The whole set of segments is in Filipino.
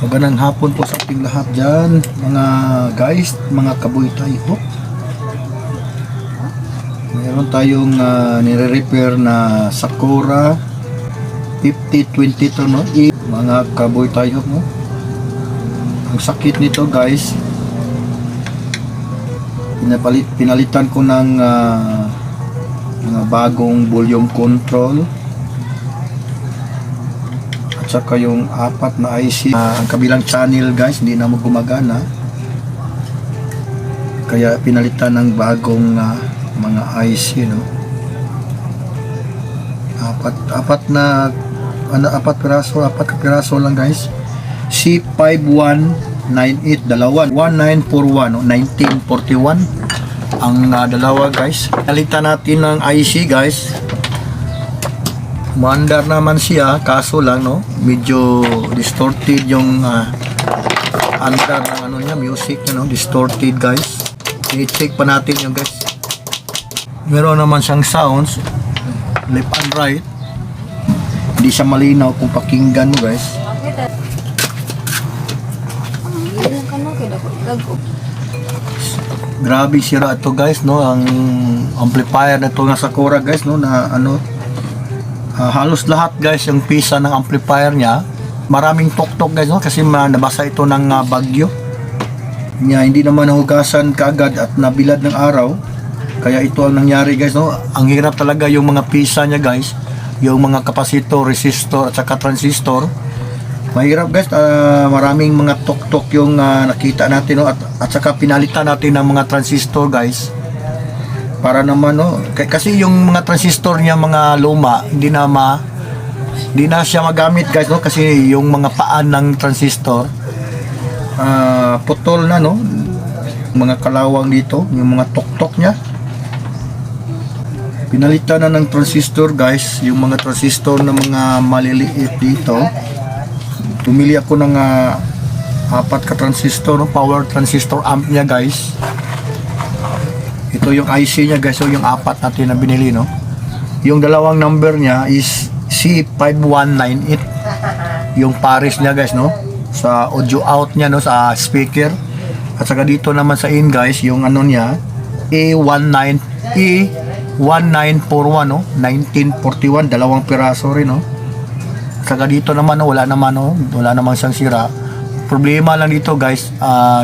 Magandang hapon po sa ating lahat dyan, mga guys, mga kaboy tayo. Meron tayong nire-repair na Sakura 5020 to, no? Mga kaboy tayo, no? Ang sakit nito, guys. Pinalitan ko ng mga bagong volume control. Saka yung apat na IC, ang kabilang channel, guys, hindi na mo gumagana, kaya pinalitan ng bagong mga IC, no? Apat piraso lang, guys. C5198 dalawa, 1941, no? 1941 ang dalawa, guys. Pinalitan natin ng IC, guys. Maandar naman siya, kaso lang, no, medyo distorted yung andar ng ano niya, music niya, no, distorted, guys. I-check pa natin yung, guys. Meron naman siyang sounds left and right, hindi siya malinaw kung pakinggan mo, guys. Grabe sira ito, guys, no, ang amplifier na ito ng Sakura, guys, no, na ano, halos lahat, guys, yung pisa ng amplifier niya, maraming tok-tok, guys, no? Kasi nabasa ito ng bagyo niya, hindi naman nahugasan kaagad at nabilad ng araw, kaya ito ang nangyari, guys, no? Ang hirap talaga yung mga pisa niya, guys, yung mga kapasitor, resistor at saka transistor, mahirap, guys. Maraming mga tok-tok yung nakita natin, no? At saka pinalitan natin ng mga transistor, guys, para naman, no, kasi yung mga transistor niya, mga luma, hindi na siya magamit, guys, no, kasi yung mga paan ng transistor putol na, no, mga kalawang dito, yung mga tok-tok niya. Pinalitan na ng transistor, guys, yung mga transistor na mga maliliit dito. Pumili ako ng apat ka transistor, no, power transistor amp niya, guys. Ito yung IC niya, guys, so yung apat natin na binili, no. Yung dalawang number niya is C5198. Yung pares niya, guys, no, sa audio out niya, no, sa speaker. At saka dito naman sa in, guys, yung ano niya, E1941, no, 1941, dalawang piraso rin, no. At saka dito naman, no, wala naman siyang sira. Problema lang dito, guys,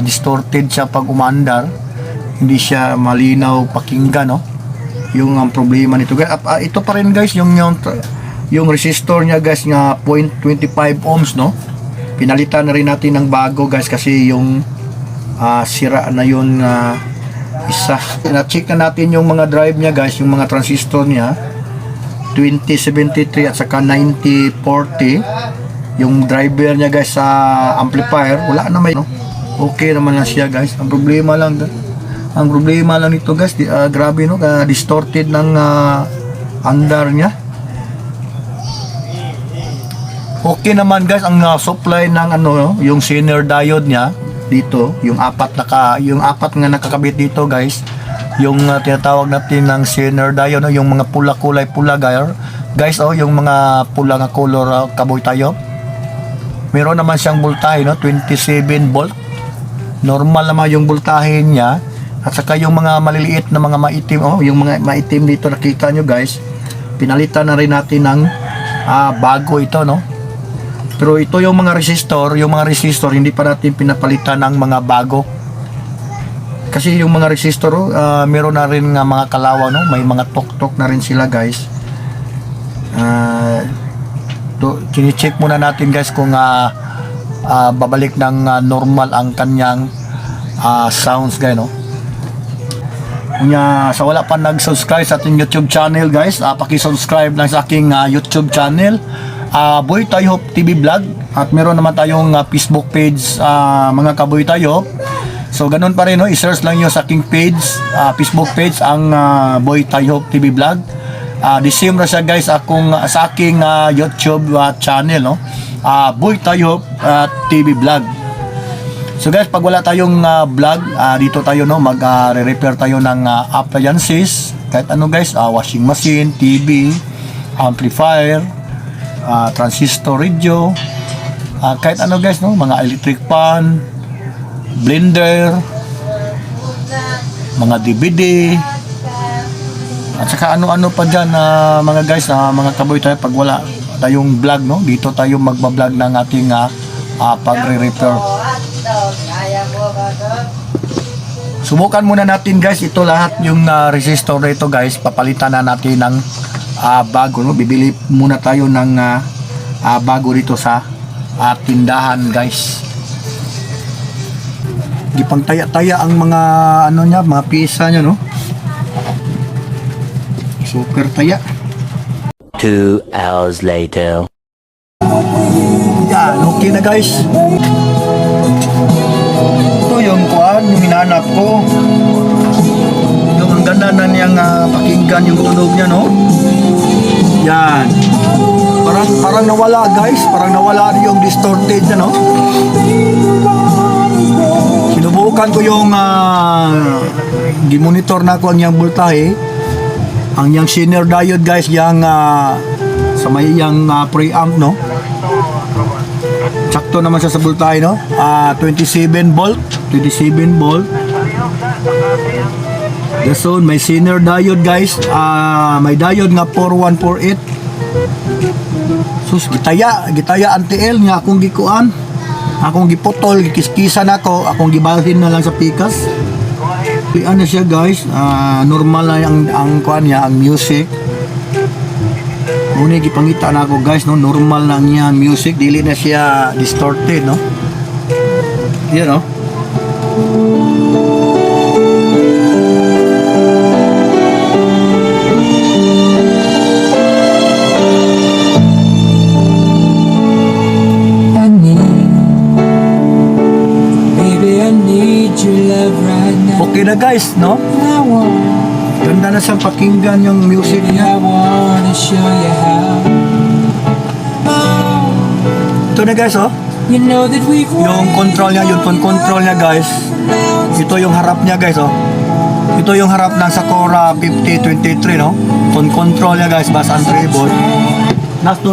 distorted siya pag umandar. Hindi siya malinaw pakinggan, no? Yung problema nito, guys. Ito pa rin, guys, yung resistor niya, guys, nga 0.25 ohms, no? Pinalitan na rin natin ng bago, guys, kasi yung sira na yun isa. Na-check na natin yung mga drive niya, guys, yung mga transistor niya 2073 at saka 9040. Yung driver niya, guys, sa amplifier, wala naman, no? Okay naman lang siya, guys. Ang problema lang nito, guys, grabe, no, distorted ng andar niya. Okay naman, guys, ang supply ng ano, no, yung Zener diode niya dito, yung apat nga nakakabit dito, guys, yung tinatawag natin ng Zener diode, no, yung mga kulay pula, guys, oh, yung mga pula nga color, kaboy tayo. Meron naman siyang voltahe, no, 27 volt. Normal naman yung voltahe niya. At saka yung mga maliliit na mga maitim, oh, yung mga maitim dito, nakita nyo, guys, pinalitan na rin natin ng bago ito, no. Pero ito yung mga resistor, hindi pa natin pinapalitan ng mga bago. Kasi yung mga resistor, meron na rin nga mga kalawa, no, may mga tok-tok na rin sila, guys. Chine-check muna natin, guys, kung babalik ng normal ang kanyang sounds, guys, no. Sa wala pa nag-subscribe sa ating YouTube channel, guys, paki-subscribe lang sa aking YouTube channel, Boy Tayo TV Vlog, at meron naman tayong Facebook page, mga Kaboy Tayo. So ganun pa rin, no, i-search lang nyo sa aking page, Facebook page, ang Boy Tayo TV Vlog. The same na siya, guys, sa aking YouTube channel, no, Boy Tayo TV Vlog. So guys, pag wala tayong vlog, dito tayo, no, mag-repair tayo ng appliances, kahit ano guys, washing machine, TV, amplifier, transistor radio, kahit ano guys, no, mga electric fan, blender, mga DVD, at saka ano-ano pa dyan mga guys, mga kaboy tayo pag wala tayong vlog, no, dito tayo magbablog ng ating pagre-repair. Subukan muna natin guys, ito lahat yung resistor na ito guys, papalitan na natin ng bago, no? Bibili muna tayo ng bago dito sa tindahan guys. Gipang taya-taya ang mga ano niya, mga piyesa niya, no? Super taya. 2 hours later. Yan, okay na guys. Ito yung kuan, yung hinanap ko. Yung ang ganda na niyang pakinggan yung tunog niya, no? Yan. Parang nawala guys, parang nawala yung distorted niya, no? Sinubukan ko yung gimonitor na ko ang yang voltahe. Ang yang Zener diode guys, yang sa may yang preamp, no? Sakto naman siya sa voltahe, no? 27 volt. So, may Zener diode guys. May diode nga 4148. Sus, gitaya anti-L nga akong gikuan. Akong giputol, gikiskisan ako, akong gibalhin na lang sa pikas. Ano siya guys, normal na ang kuan niya, ang music. Muna gipangita na ako guys, no, normal na niya music, dili na siya distorted, no. Yan, no. Okay na guys, no? Ganda na siyang pakinggan yung music niya. Ito na guys, oh. Yung control niya, yung tone control niya guys. Ito yung harap niya guys, oh. Ito yung harap ng Sakura 5023, no? Tone control niya guys, bass and treble. Next